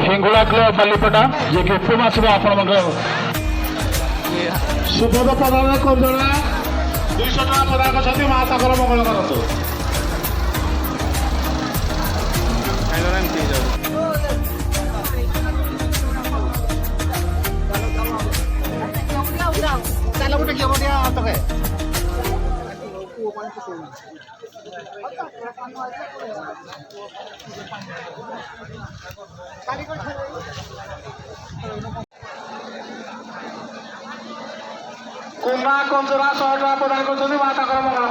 Hingula club बालीपटा जे कि उपम आसब आपण सुपद प्रदान कंजोड़ा 200 टका प्रदान करछथि मा ताकर मंगल करतु चलो गोटे कियो बडिया तके कुंभा कंजोड़ा 100 टका प्रदान करछथि मा ताकर मंगल